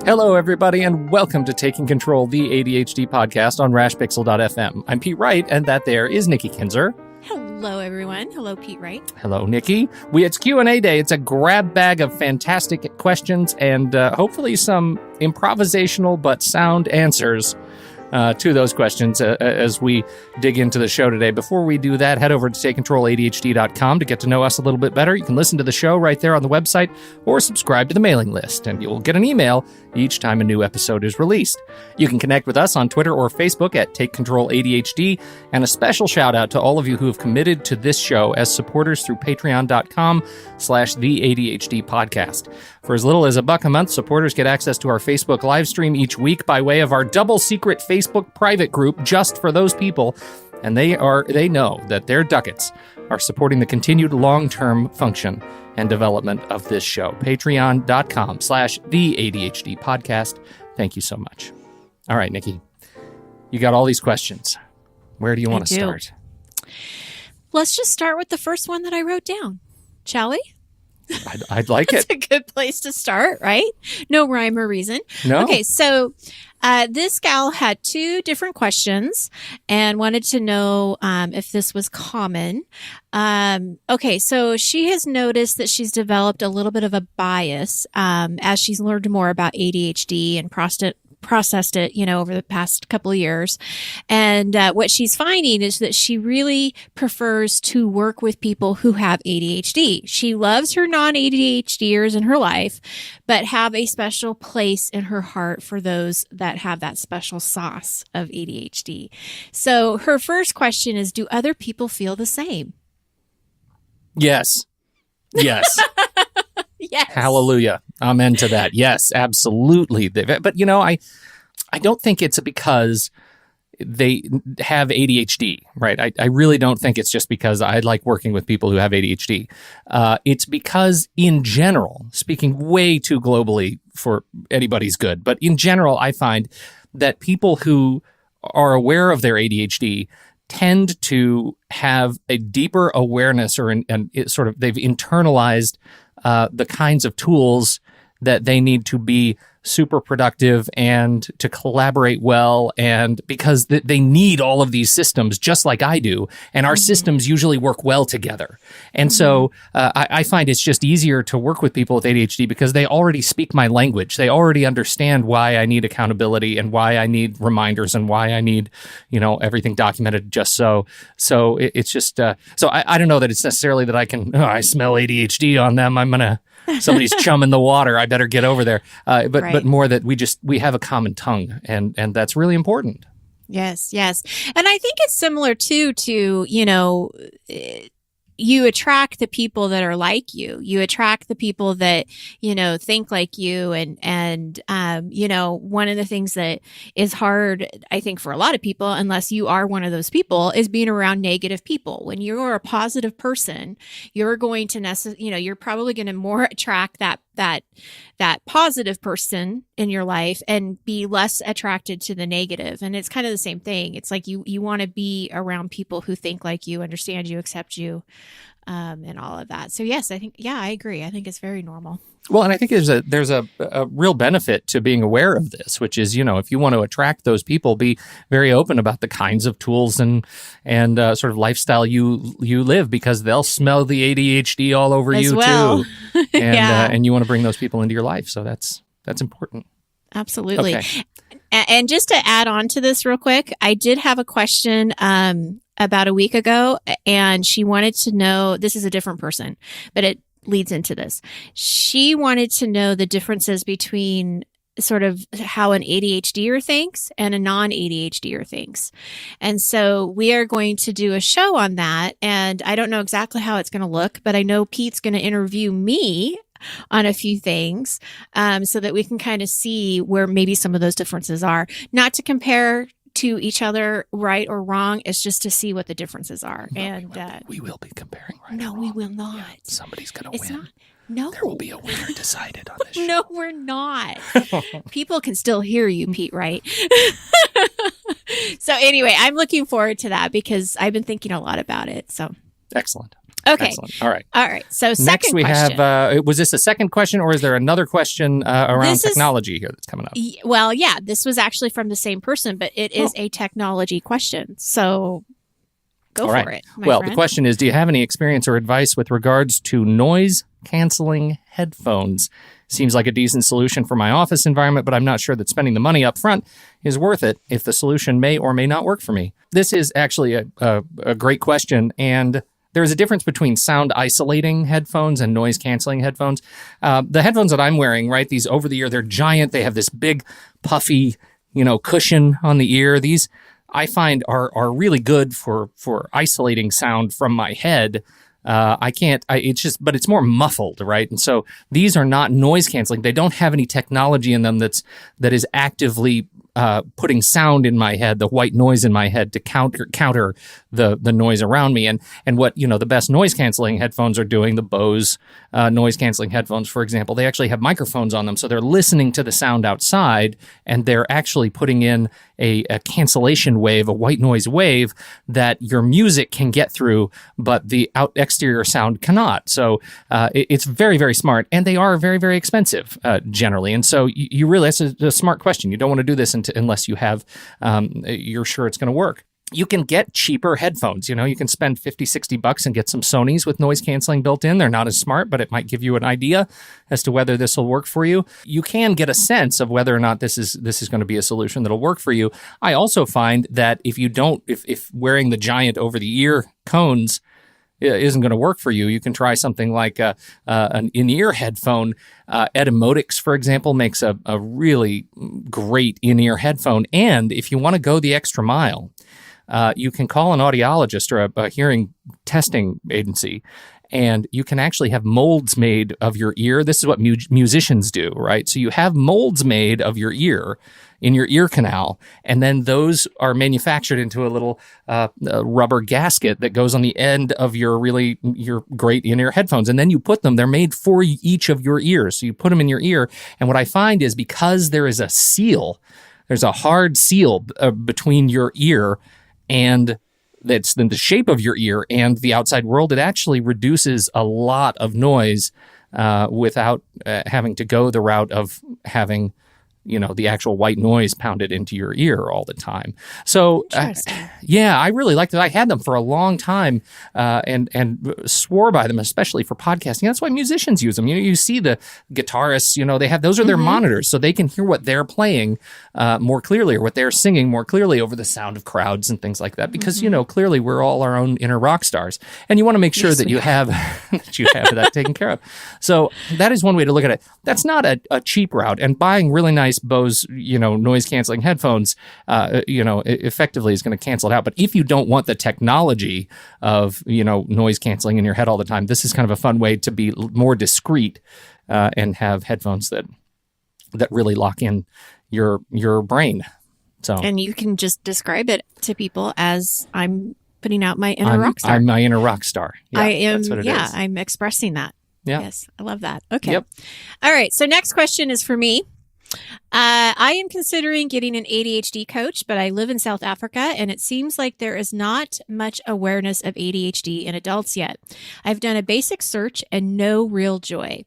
Hello, everybody, and welcome to Taking Control, the ADHD podcast on rashpixel.fm. I'm Pete Wright, and that there is Nikki Kinzer. Hello, everyone. Hello, Pete Wright. Hello, Nikki. It's Q&A day. It's a grab bag of fantastic questions and hopefully some improvisational but sound answers to those questions as we dig into the show today. Before we do that, head over to takecontroladhd.com to get to know us a little bit better. You can listen to the show right there on the website or subscribe to the mailing list, and you'll get an email each time a new episode is released. You can connect with us on Twitter or Facebook at Take Control ADHD, and a special shout out to all of you who have committed to this show as supporters through patreon.com/the ADHD podcast. For as little as $1 a month, supporters get access to our Facebook live stream each week by way of our double secret Facebook private group just for those people, and they know that their ducats are supporting the continued long-term function and development of this show. Patreon.com/the ADHD podcast. Thank you so much. All right, Nikki, you got all these questions. Where do you want to start? Let's just start with the first one that I wrote down, shall we? I'd like it. It's a good place to start, right? No rhyme or reason. No. Okay, so this gal had two different questions and wanted to know if this was common. Okay, so she has noticed that she's developed a little bit of a bias as she's learned more about ADHD and processed it, over the past couple of years. And what she's finding is that she really prefers to work with people who have ADHD. She loves her non-ADHDers in her life, but have a special place in her heart for those that have that special sauce of ADHD. So her first question is, do other people feel the same? Yes. Yes. Yes. Hallelujah. Amen to that. Yes, absolutely. But, I don't think it's because they have ADHD, right? I really don't think it's just because I like working with people who have ADHD. It's because in general, speaking way too globally for anybody's good, but in general, I find that people who are aware of their ADHD tend to have a deeper awareness and they've internalized the kinds of tools that they need to be super productive and to collaborate well, and because they need all of these systems just like I do, and our systems usually work well together. And so I find it's just easier to work with people with ADHD because they already speak my language. They already understand why I need accountability and why I need reminders and why I need, everything documented just so. So it's just, so I don't know that it's necessarily that I smell ADHD on them. Somebody's chumming the water. I better get over there. But more that we have a common tongue, and that's really important. Yes. And I think it's similar too to, you attract the people that are like you. You attract the people that, think like you. And one of the things that is hard, I think, for a lot of people, unless you are one of those people, is being around negative people. When you're a positive person, you're going to you're probably going to more attract that positive person in your life and be less attracted to the negative. And it's kind of the same thing. It's like you want to be around people who think like you, understand you, accept you, and all of that. So yes, I agree. I think it's very normal. Well, and I think there's a real benefit to being aware of this, which is, if you want to attract those people, be very open about the kinds of tools and sort of lifestyle you live, because they'll smell the ADHD all over as you well. too. And and you want to bring those people into your life. So that's important. Absolutely. Okay. And just to add on to this real quick, I did have a question about a week ago, and she wanted to know, this is a different person, but it leads into this. She wanted to know the differences between sort of how an ADHDer thinks and a non-ADHDer thinks. And so we are going to do a show on that. And I don't know exactly how it's going to look, but I know Pete's going to interview me on a few things so that we can kind of see where maybe some of those differences are. Not to compare to each other right or wrong. It's just to see what the differences are. No, we will be comparing right No, or wrong. we will not. Yeah, somebody's going to win. Not. No. There will be a winner decided on this show. No, we're not. People can still hear you, Pete, right? So anyway, I'm looking forward to that because I've been thinking a lot about it. So excellent. Okay. Excellent. All right. All right. So second Next we question. have, was this a second question or is there another question around This is- technology here that's coming up? Well, yeah, this was actually from the same person, but it is a technology question. So go All right. for it. My Well, friend. the question is, do you have any experience or advice with regards to noise canceling headphones? Seems like a decent solution for my office environment, but I'm not sure that spending the money up front is worth it if the solution may or may not work for me. This is actually a great question, and there is a difference between sound isolating headphones and noise canceling headphones. The headphones that I'm wearing, right, these over the ear, they're giant. They have this big, puffy, cushion on the ear. These I find are really good for isolating sound from my head. But it's more muffled, right? And so these are not noise canceling. They don't have any technology in them that is actively putting sound in my head, the white noise in my head to counter the noise around me. And what, the best noise canceling headphones are doing, the Bose noise canceling headphones, for example, they actually have microphones on them. So they're listening to the sound outside and they're actually putting in a cancellation wave, a white noise wave that your music can get through, but the exterior sound cannot. So it's very, very smart, and they are very, very expensive generally. And so you really, that's a smart question. You don't want to do this unless you have, you're sure it's going to work. You can get cheaper headphones. You can spend $50-$60 and get some Sonys with noise canceling built in. They're not as smart, but it might give you an idea as to whether this will work for you. You can get a sense of whether or not this is going to be a solution that'll work for you. I also find that if wearing the giant over the ear cones isn't going to work for you, you can try something like an in-ear headphone. Etymotics, for example, makes a really great in-ear headphone. And if you want to go the extra mile, you can call an audiologist or a hearing testing agency, and you can actually have molds made of your ear. This is what musicians do, right? So you have molds made of your ear in your ear canal, and then those are manufactured into a little rubber gasket that goes on the end of your great in-ear headphones. And then you put them, they're made for each of your ears. So you put them in your ear. And what I find is because there is there's a hard seal between your ear and that's the shape of your ear and the outside world, it actually reduces a lot of noise without having to go the route of having the actual white noise pounded into your ear all the time. So, I really liked it. I had them for a long time and swore by them, especially for podcasting. That's why musicians use them. You see the guitarists, they have, those are their monitors, so they can hear what they're playing more clearly or what they're singing more clearly over the sound of crowds and things like that. Because, clearly we're all our own inner rock stars. And you want to make sure that you have that taken care of. So that is one way to look at it. That's not a cheap route. And buying really nice Bose, noise canceling headphones, effectively is going to cancel it out. But if you don't want the technology of, noise canceling in your head all the time, this is kind of a fun way to be more discreet and have headphones that really lock in your brain. So, and you can just describe it to people as I'm putting out my inner rock star. I'm my inner rock star. Yeah, I am. That's what it is. I'm expressing that. Yeah. Yes, I love that. Okay. Yep. All right. So next question is for me. I am considering getting an ADHD coach, but I live in South Africa, and it seems like there is not much awareness of ADHD in adults yet. I've done a basic search and no real joy.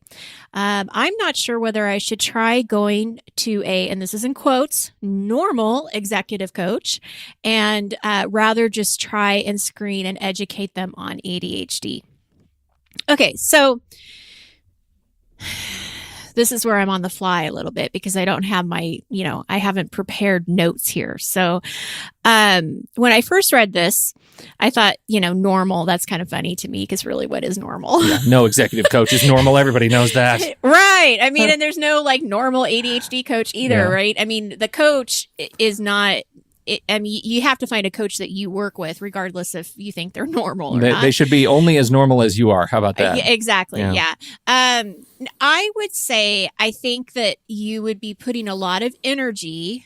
I'm not sure whether I should try going to and this is in quotes, normal executive coach, and rather just try and screen and educate them on ADHD. Okay, so this is where I'm on the fly a little bit because I don't have I haven't prepared notes here. So when I first read this, I thought, normal, that's kind of funny to me because really what is normal? Yeah, no executive coach is normal. Everybody knows that. Right. I mean, and there's no normal ADHD coach either, right? I mean, the coach is not... you have to find a coach that you work with, regardless if you think they're normal or not. They should be only as normal as you are. How about that? Exactly. Yeah. I would say I think that you would be putting a lot of energy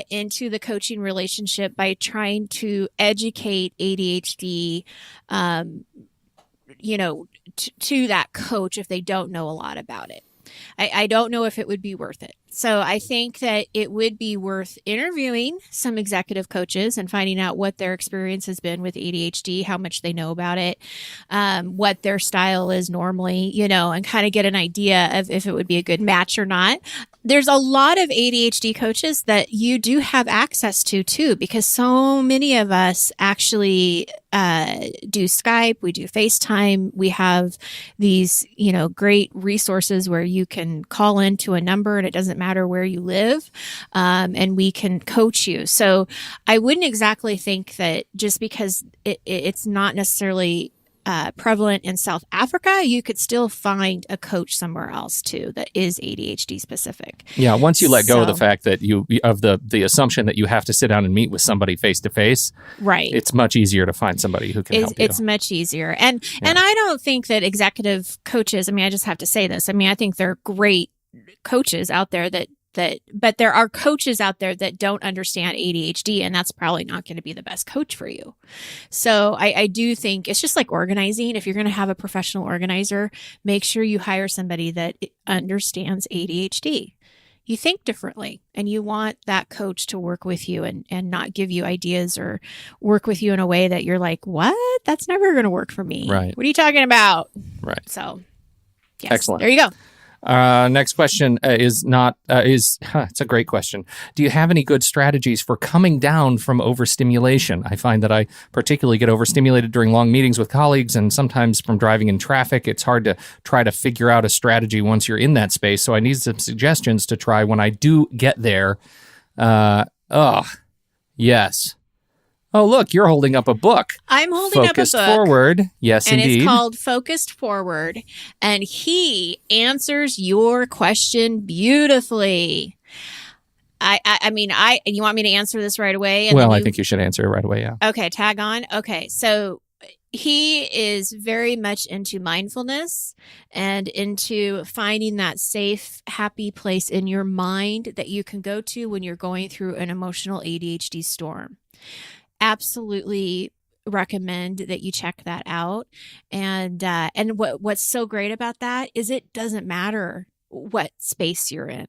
into the coaching relationship by trying to educate ADHD, to that coach if they don't know a lot about it. I don't know if it would be worth it So I think that it would be worth interviewing some executive coaches and finding out what their experience has been with ADHD, how much they know about it, what their style is normally, and kind of get an idea of if it would be a good match or not. There's a lot of ADHD coaches that you do have access to too, because so many of us actually do Skype, we do FaceTime, we have these, great resources where you can call into a number and it doesn't matter where you live, and we can coach you. So I wouldn't exactly think that just because it's not necessarily prevalent in South Africa, you could still find a coach somewhere else too that is ADHD specific. Yeah, once you let go of the fact that the assumption that you have to sit down and meet with somebody face to face, right? It's much easier to find somebody who can help you. It's much easier, and I don't think that executive coaches. I mean, I just have to say this. I mean, I think they're great coaches out there but there are coaches out there that don't understand ADHD, and that's probably not going to be the best coach for you. So I do think it's just like organizing. If you're going to have a professional organizer, make sure you hire somebody that understands ADHD. You think differently, and you want that coach to work with you and not give you ideas or work with you in a way that you're like, what? That's never going to work for me. Right. What are you talking about? Right. So, yes. Excellent. There you go. Next question it's a great question. Do you have any good strategies for coming down from overstimulation? I find that I particularly get overstimulated during long meetings with colleagues, and sometimes from driving in traffic. It's hard to try to figure out a strategy once you're in that space. So I need some suggestions to try when I do get there. Yes. Oh, look, you're holding up a book. I'm holding Focused up a book. Forward. Yes, and indeed. It's called Focused Forward. And he answers your question beautifully. I mean, you want me to answer this right away? Well, I think you should answer it right away, yeah. Okay, tag on. Okay, so he is very much into mindfulness and into finding that safe, happy place in your mind that you can go to when you're going through an emotional ADHD storm. Absolutely recommend that you check that out. And what's so great about that is it doesn't matter what space you're in.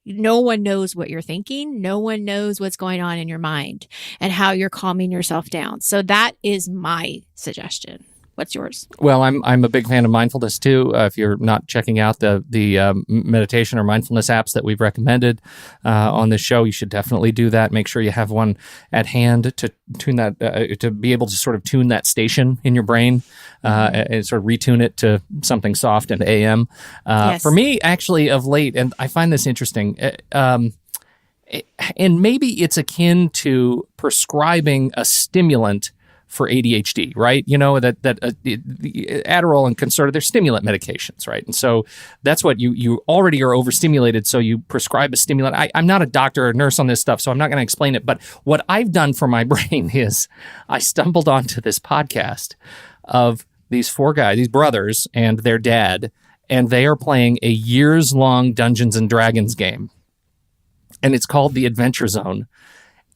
No one knows what you're thinking. No one knows what's going on in your mind and how you're calming yourself down. So that is my suggestion. What's yours? Well, I'm a big fan of mindfulness too. If you're not checking out the meditation or mindfulness apps that we've recommended on this show, you should definitely do that. Make sure you have one at hand to tune that to be able to sort of tune that station in your brain and sort of retune it to something soft and AM. Yes. For me, actually, of late, and I find this interesting. And maybe it's akin to prescribing a stimulant for ADHD, right? You know, that the Adderall and Concerta, they're stimulant medications, right? And so that's what you already are overstimulated, so you prescribe a stimulant. I'm not a doctor or nurse on this stuff, so I'm not going to explain it. But what I've done for my brain is I stumbled onto this podcast of these four guys, these brothers and their dad, and they are playing a years-long Dungeons and Dragons game. And it's called The Adventure Zone.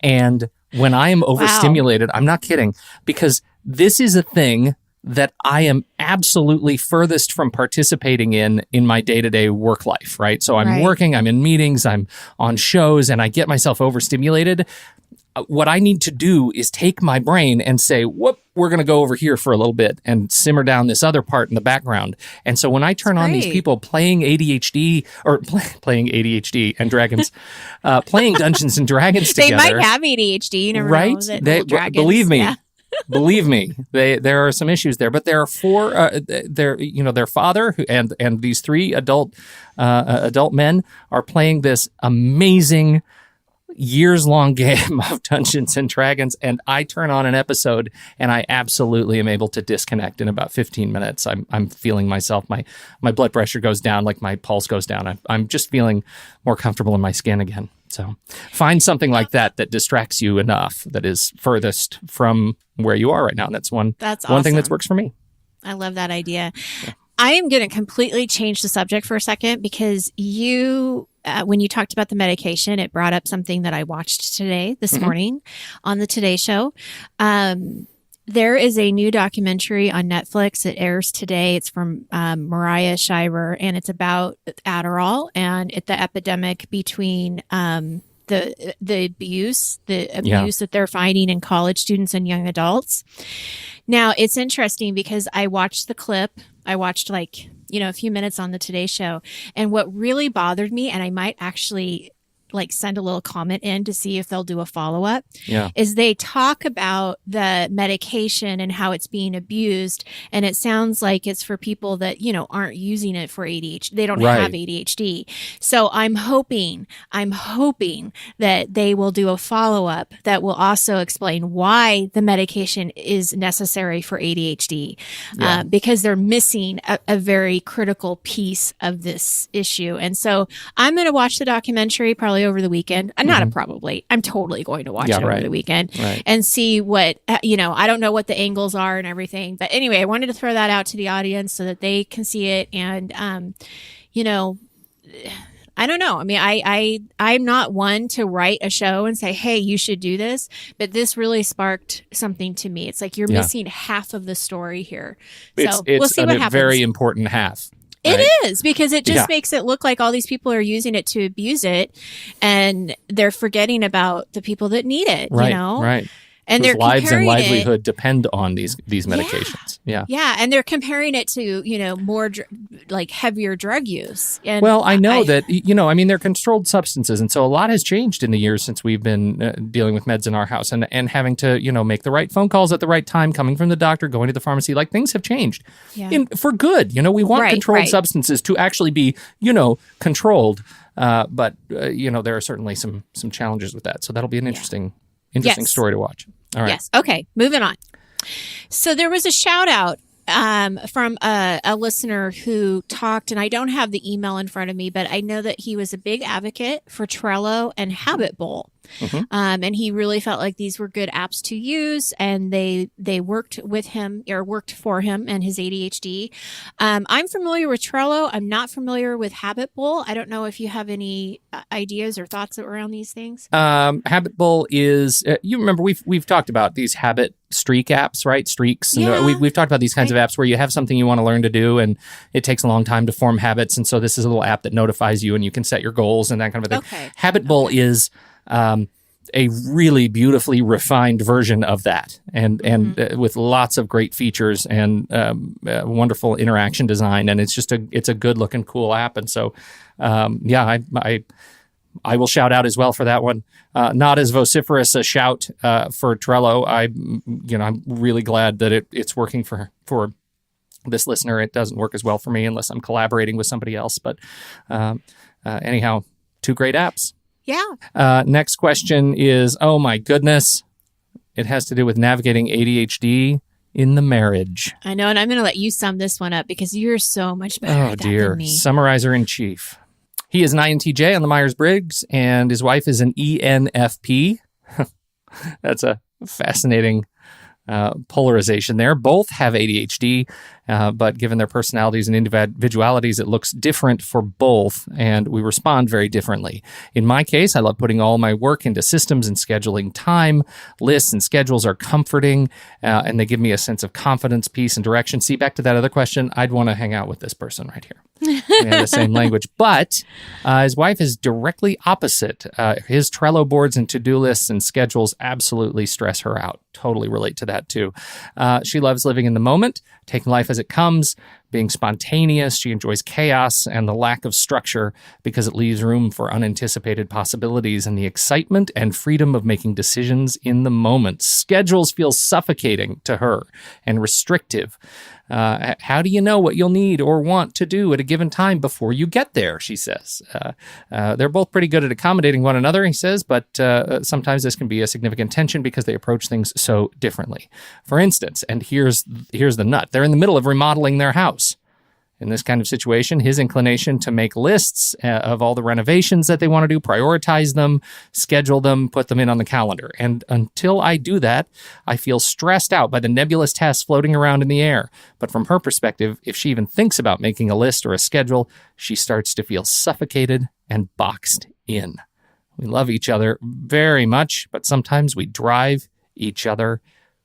And when I am overstimulated, I'm not kidding, because this is a thing that I am absolutely furthest from participating in my day-to-day work life, right? So I'm working, I'm in meetings, I'm on shows, and I get myself overstimulated. What I need to do is take my brain and say, whoop, we're going to go over here for a little bit and simmer down this other part in the background. And so when I turn on these people playing ADHD or playing ADHD and dragons, playing Dungeons and Dragons together. They might have ADHD, you never know. Believe me. Yeah. Believe me, there are some issues there, but there are four. Their father and these three adult men are playing this amazing years-long game of Dungeons and Dragons, and I turn on an episode and I absolutely am able to disconnect in about 15 minutes. I'm feeling myself, my blood pressure goes down, like my pulse goes down. I'm just feeling more comfortable in my skin again. So find something like that distracts you enough, that is furthest from where you are right now. And that's one thing that works for me. I love that idea. Yeah. I am going to completely change the subject for a second, because when you talked about the medication, it brought up something that I watched this morning on the Today Show. There is a new documentary on Netflix. It airs today. It's from Mariah Shiver, and it's about Adderall and the epidemic between the abuse that they're finding in college students and young adults. Now, it's interesting because I watched the clip. I watched a few minutes on the Today Show, and what really bothered me, and I might actually send a little comment in to see if they'll do a follow-up, is they talk about the medication and how it's being abused. And it sounds like it's for people that, aren't using it for ADHD. They don't have ADHD. So I'm hoping that they will do a follow-up that will also explain why the medication is necessary for ADHD, because they're missing a very critical piece of this issue. And so I'm going to watch the documentary probably over the weekend. I'm totally going to watch it over the weekend and see what, I don't know what the angles are and everything. But anyway, I wanted to throw that out to the audience so that they can see it. And, I don't know. I mean, I'm not one to write a show and say, hey, you should do this. But this really sparked something to me. It's like you're missing half of the story here. So we'll see what happens. It's a very important half. Right? It is, because it just makes it look like all these people are using it to abuse it, and they're forgetting about the people that need it, Right. And whose lives and livelihood depend on these medications. Yeah. And they're comparing it to, more heavier drug use. And well, I know that, they're controlled substances. And so a lot has changed in the years since we've been dealing with meds in our house and having to, make the right phone calls at the right time, coming from the doctor, going to the pharmacy. Things have changed for good. We want controlled substances to actually be, controlled. But there are certainly some challenges with that. So that'll be an interesting story to watch. All right. Yes. Okay. Moving on. So there was a shout out from a listener who talked, and I don't have the email in front of me, but I know that he was a big advocate for Trello and Habit Bowl. Mm-hmm. And he really felt like these were good apps to use, and they worked with him or worked for him and his ADHD. I'm familiar with Trello. I'm not familiar with Habit Bowl. I don't know if you have any ideas or thoughts around these things. Habit Bowl is, you remember we've talked about these habit streak apps, right? Streaks. And we've talked about these kinds of apps where you have something you want to learn to do, and it takes a long time to form habits. And so this is a little app that notifies you, and you can set your goals and that kind of thing. Okay. Habit Bowl is a really beautifully refined version of that, and with lots of great features and wonderful interaction design, and it's a good looking, cool app. And so, I will shout out as well for that one. Not as vociferous a shout for Trello. I'm really glad that it's working for this listener. It doesn't work as well for me unless I'm collaborating with somebody else. But anyhow, two great apps. Yeah. Next question is, oh my goodness, it has to do with navigating ADHD in the marriage. I know, and I'm going to let you sum this one up because you're so much better at that than me. Summarizer in chief. He is an INTJ on the Myers-Briggs, and his wife is an ENFP. That's a fascinating polarization there. Both have ADHD, but given their personalities and individualities, it looks different for both, and we respond very differently. In my case, I love putting all my work into systems and scheduling time. Lists and schedules are comforting, and they give me a sense of confidence, peace, and direction. See, back to that other question, I'd want to hang out with this person right here. We have the same language. But his wife is directly opposite. His Trello boards and to-do lists and schedules absolutely stress her out. Totally relate to that, too. She loves living in the moment, taking life as it comes, being spontaneous. She enjoys chaos and the lack of structure because it leaves room for unanticipated possibilities and the excitement and freedom of making decisions in the moment. Schedules feel suffocating to her and restrictive. How do you know what you'll need or want to do at a given time before you get there, she says. They're both pretty good at accommodating one another, he says, but sometimes this can be a significant tension because they approach things so differently. For instance, and here's the nut, they're in the middle of remodeling their house. In this kind of situation, his inclination to make lists of all the renovations that they want to do, prioritize them, schedule them, put them in on the calendar. And until I do that, I feel stressed out by the nebulous tasks floating around in the air. But from her perspective, if she even thinks about making a list or a schedule, she starts to feel suffocated and boxed in. We love each other very much, but sometimes we drive each other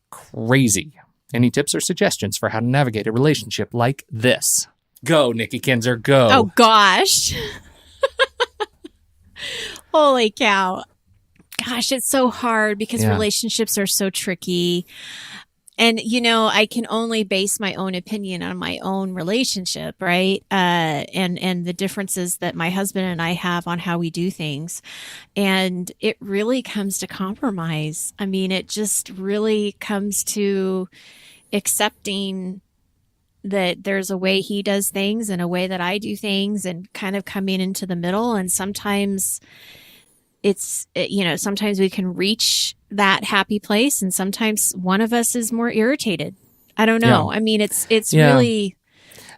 crazy. Any tips or suggestions for how to navigate a relationship like this? Go, Nikki Kinzer, go. Oh, gosh. Holy cow. Gosh, it's so hard because relationships are so tricky. And, I can only base my own opinion on my own relationship, right? And the differences that my husband and I have on how we do things. And it really comes to compromise. I mean, it just really comes to accepting that there's a way he does things and a way that I do things, and kind of coming into the middle. And sometimes sometimes we can reach that happy place, and sometimes one of us is more irritated. I don't know. I mean, it's really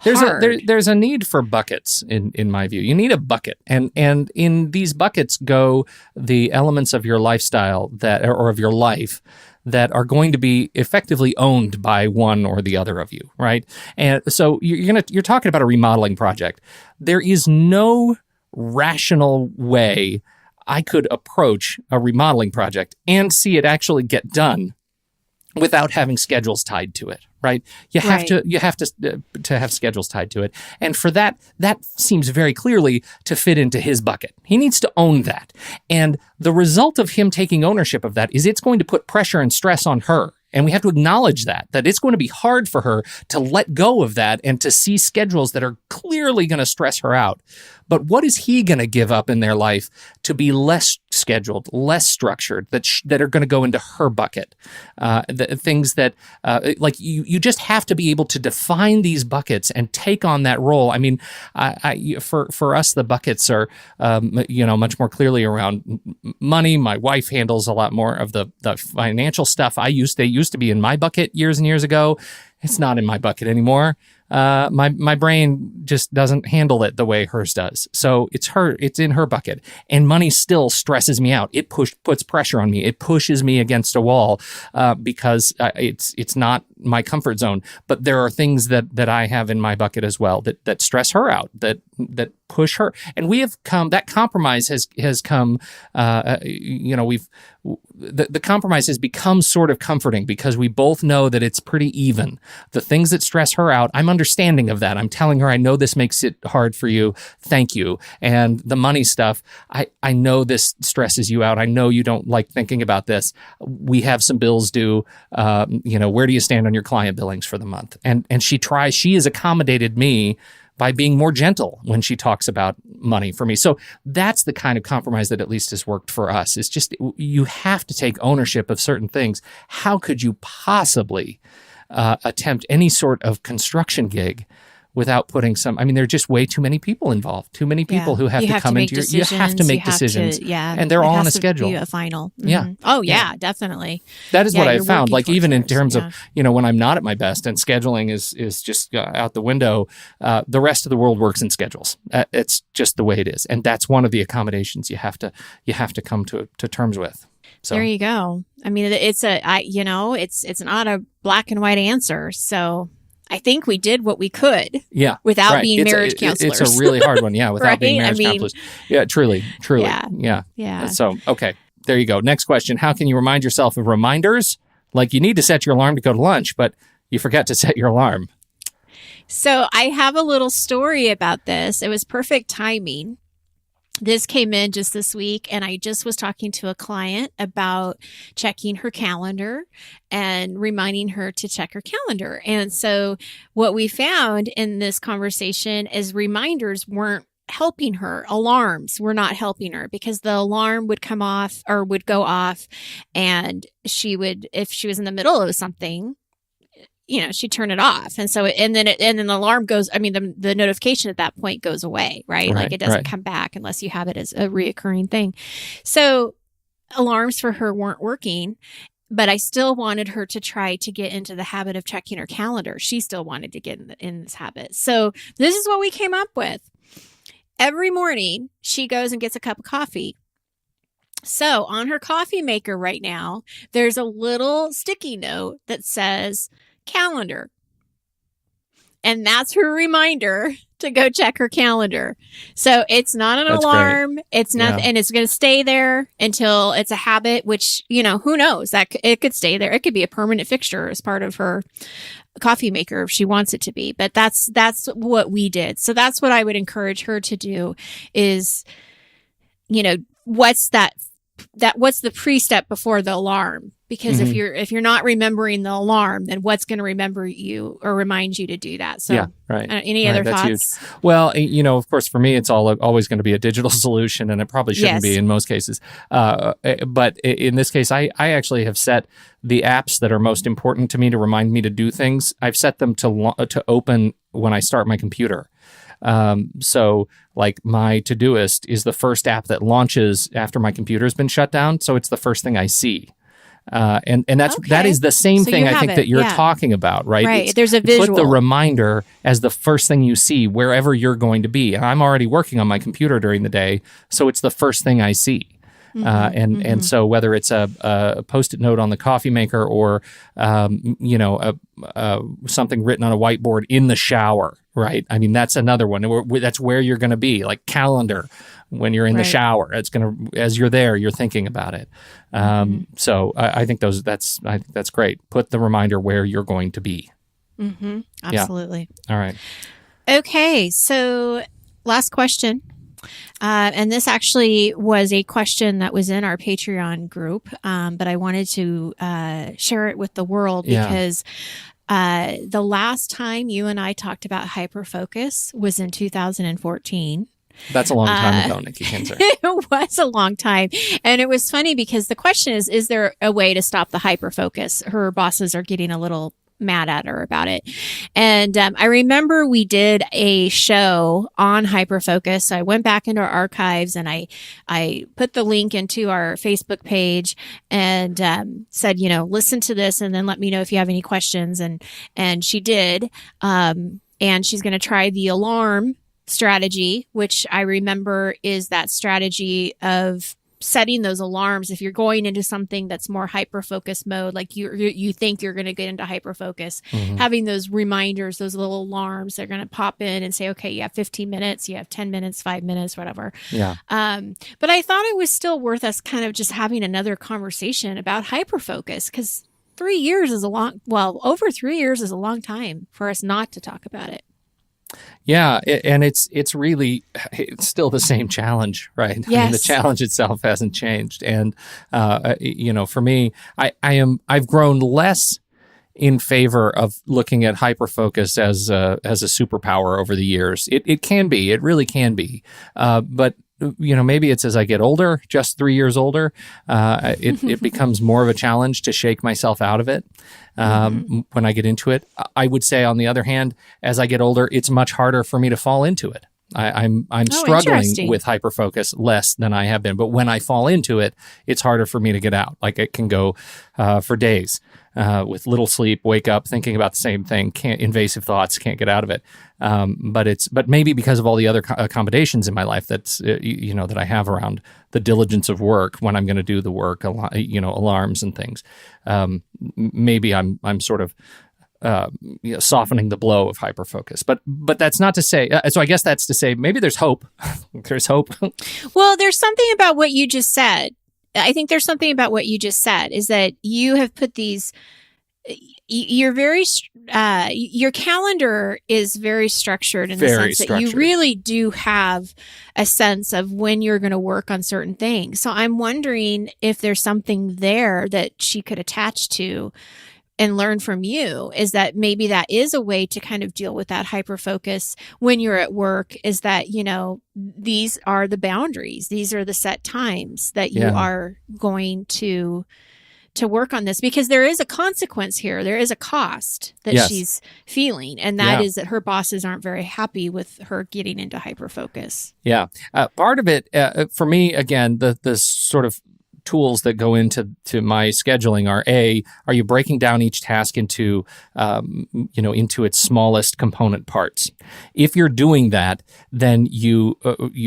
hard. There's a need for buckets in my view. You need a bucket, and in these buckets go the elements of your lifestyle or of your life that are going to be effectively owned by one or the other of you, right? And so you're talking about a remodeling project. There is no rational way I could approach a remodeling project and see it actually get done without having schedules tied to it, right? You have to have schedules tied to it. And for that seems very clearly to fit into his bucket. He needs to own that. And the result of him taking ownership of that is it's going to put pressure and stress on her. And we have to acknowledge that it's going to be hard for her to let go of that and to see schedules that are clearly going to stress her out. But what is he going to give up in their life to be less scheduled, less structured, that are going to go into her bucket? The things that, like you just have to be able to define these buckets and take on that role. I mean, for us, the buckets are, much more clearly around money. My wife handles a lot more of the financial stuff. They used to be in my bucket years and years ago. It's not in my bucket anymore. My brain just doesn't handle it the way hers does. So it's in her bucket. And money still stresses me out. It puts pressure on me. It pushes me against a wall, because it's not my comfort zone. But there are things that I have in my bucket as well that stress her out, that push her. And that compromise has come, the compromise has become sort of comforting because we both know that it's pretty even. The things that stress her out, I'm understanding of that. I'm telling her, I know this makes it hard for you. Thank you. And the money stuff, I know this stresses you out. I know you don't like thinking about this. We have some bills due. Where do you stand on your client billings for the month? And she has accommodated me by being more gentle when she talks about money for me. So that's the kind of compromise that at least has worked for us. It's just, you have to take ownership of certain things. How could you possibly attempt any sort of construction gig without putting there are just way too many people involved, too many people who have to come into your, you have to make decisions. And they're all on a schedule. Be a final. Mm-hmm. Yeah. Oh yeah, definitely. That is what I've found. Like even in terms of, when I'm not at my best and scheduling is just out the window, the rest of the world works in schedules. It's just the way it is. And that's one of the accommodations you have to come to terms with. So there you go. I mean, it's not a black and white answer. So I think we did what we could without being marriage counselors. It's a really hard one, without right? being marriage counselors. Yeah, truly. Yeah. So, okay, there you go. Next question. How can you remind yourself of reminders? Like you need to set your alarm to go to lunch, but you forget to set your alarm. So I have a little story about this. It was perfect timing. This came in just this week, and I just was talking to a client about checking her calendar and reminding her to check her calendar. And so what we found in this conversation is reminders weren't helping her. Alarms were not helping her because the alarm would come off or would go off, and if she was in the middle of something, she'd turn it off. And so, and then the alarm goes, the notification at that point goes away, right? Like it doesn't come back unless you have it as a reoccurring thing. So alarms for her weren't working, but I still wanted her to try to get into the habit of checking her calendar. She still wanted to get in this habit. So this is what we came up with. Every morning she goes and gets a cup of coffee. So on her coffee maker right now, there's a little sticky note that says calendar. And that's her reminder to go check her calendar. So it's not an That's alarm. great. It's nothing, and it's going to stay there until it's a habit, which, who knows, that it could stay there. It could be a permanent fixture as part of her coffee maker if she wants it to be. But that's what we did. So that's what I would encourage her to do is, what's the pre-step before the alarm? Because if you're not remembering the alarm, then what's going to remember you or remind you to do that? So, any other thoughts? Huge. Well, of course, for me, it's always going to be a digital solution, and it probably shouldn't be in most cases. But in this case, I actually have set the apps that are most important to me to remind me to do things. I've set them to open when I start my computer. So like my Todoist is the first app that launches after my computer's been shut down. So it's the first thing I see. And that is the same thing I think that you're talking about, right? Right. There's a visual. Put the reminder as the first thing you see wherever you're going to be. And I'm already working on my computer during the day, so it's the first thing I see. And so whether it's a Post-it note on the coffee maker or something written on a whiteboard in the shower, right? I mean, that's another one. That's where you're going to be, like calendar. When you're in the shower, as you're there, you're thinking about it. So I think that's great. Put the reminder where you're going to be. Absolutely. Yeah. All right. Okay. So last question. And this actually was a question that was in our Patreon group. But I wanted to share it with the world because the last time you and I talked about hyperfocus was in 2014. That's a long time ago, Nikki Kinzer. It was a long time. And it was funny because the question is there a way to stop the hyperfocus? Her bosses are getting a little mad at her about it. And I remember we did a show on hyperfocus. So I went back into our archives and I put the link into our Facebook page and said, listen to this and then let me know if you have any questions. And she did. And she's going to try the alarm strategy, which I remember is that strategy of setting those alarms. If you're going into something that's more hyper-focus mode, like you think you're going to get into hyper-focus, having those reminders, those little alarms, they're going to pop in and say, okay, you have 15 minutes, you have 10 minutes, 5 minutes, whatever. Yeah. But I thought it was still worth us kind of just having another conversation about hyper-focus because 3 years is over 3 years is a long time for us not to talk about it. Yeah, and it's still the same challenge, right? Yes. I mean, the challenge itself hasn't changed, and for me, I've grown less in favor of looking at hyperfocus as a superpower over the years. It really can be, but maybe it's as I get older, just 3 years older, it becomes more of a challenge to shake myself out of it. When I get into it, I would say, on the other hand, as I get older, it's much harder for me to fall into it. I'm struggling with hyperfocus less than I have been, but when I fall into it, it's harder for me to get out. Like it can go for days with little sleep, wake up thinking about the same thing, invasive thoughts, can't get out of it. But maybe because of all the other accommodations in my life that's that I have around the diligence of work when I'm going to do the work, alarms and things. Maybe I'm sort of softening the blow of hyperfocus, but that's not to say. So I guess that's to say maybe there's hope. There's hope. Well, there's something about what you just said. I think there's something about what you just said is that you have put these. You're very. Your calendar is very structured in the sense that you really do have a sense of when you're going to work on certain things. So I'm wondering if there's something there that she could attach to and learn from you, is that maybe that is a way to kind of deal with that hyperfocus when you're at work, is that, these are the boundaries. These are the set times that you are going to work on this, because there is a consequence here. There is a cost that she's feeling. And that is that her bosses aren't very happy with her getting into hyperfocus. Yeah. Part of it, for me, again, the sort of tools that go into my scheduling are you breaking down each task into its smallest component parts. If you're doing that, then you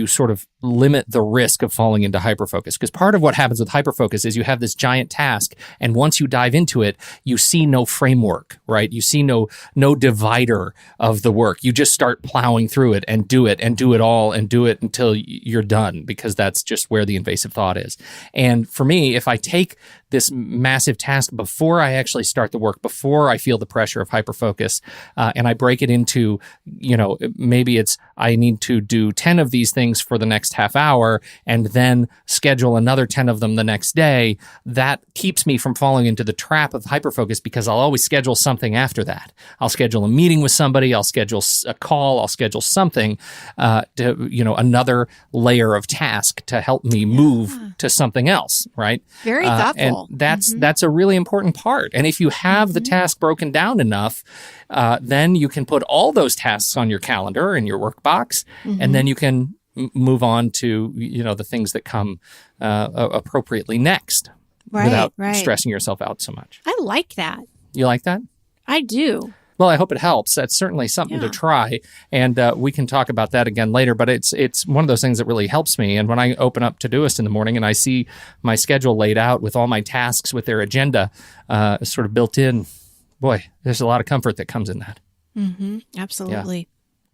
sort of limit the risk of falling into hyperfocus. Because part of what happens with hyperfocus is you have this giant task, and once you dive into it, you see no framework, right? You see no divider of the work. You just start plowing through it and do it all and do it until you're done, because that's just where the invasive thought is. And for me, if I take this massive task before I actually start the work, before I feel the pressure of hyperfocus, and I break it into, maybe it's I need to do 10 of these things for the next half hour and then schedule another 10 of them the next day, that keeps me from falling into the trap of hyperfocus, because I'll always schedule something after that. I'll schedule a meeting with somebody, I'll schedule a call, I'll schedule something, another layer of task to help me move to something else, right? Very thoughtful. And that's a really important part. And if you have the task broken down enough, then you can put all those tasks on your calendar in your work box, and then you can move on to the things that come appropriately next, without stressing yourself out so much. I like that. You like that? I do. Well, I hope it helps. That's certainly something to try, and we can talk about that again later. But it's one of those things that really helps me. And when I open up Todoist in the morning and I see my schedule laid out with all my tasks with their agenda sort of built in, boy, there's a lot of comfort that comes in that. Absolutely. Yeah.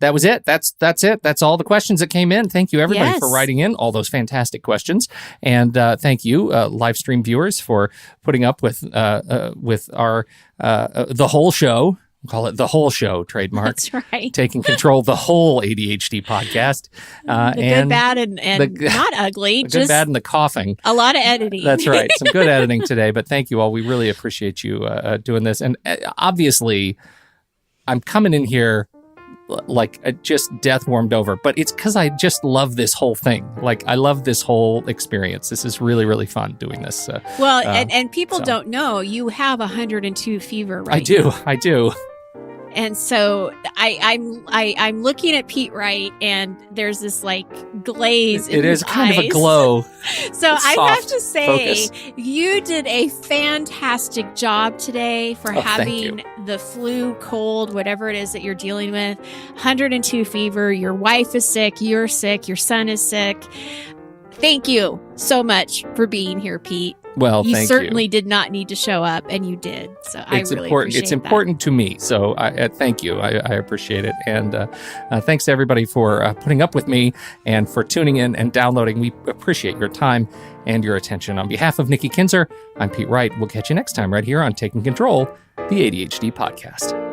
That was it. That's it. That's all the questions that came in. Thank you, everybody, for writing in all those fantastic questions. And thank you, live stream viewers, for putting up with our the whole show. We'll call it the whole show, trademark. That's right. Taking control of the whole ADHD podcast. The good, bad, and not ugly. The good, bad, and the coughing. A lot of editing. That's right. Some good editing today. But thank you all. We really appreciate you doing this. And obviously, I'm coming in here like just death warmed over, but it's because I just love this whole thing. Like, I love this whole experience. This is really, really fun doing this. And people don't know you have 102 fever right now. I do. And so I'm looking at Pete Wright, and there's this like glaze in his eyes. It is kind of a glow. So I have to say, you did a fantastic job today for having the flu, cold, whatever it is that you're dealing with. 102 fever. Your wife is sick. You're sick. Your son is sick. Thank you so much for being here, Pete. Well, thank you. You certainly did not need to show up, and you did. So I really appreciate it. It's important to me. So thank you. I appreciate it. And thanks to everybody for putting up with me and for tuning in and downloading. We appreciate your time and your attention. On behalf of Nikki Kinzer, I'm Pete Wright. We'll catch you next time right here on Taking Control, the ADHD podcast.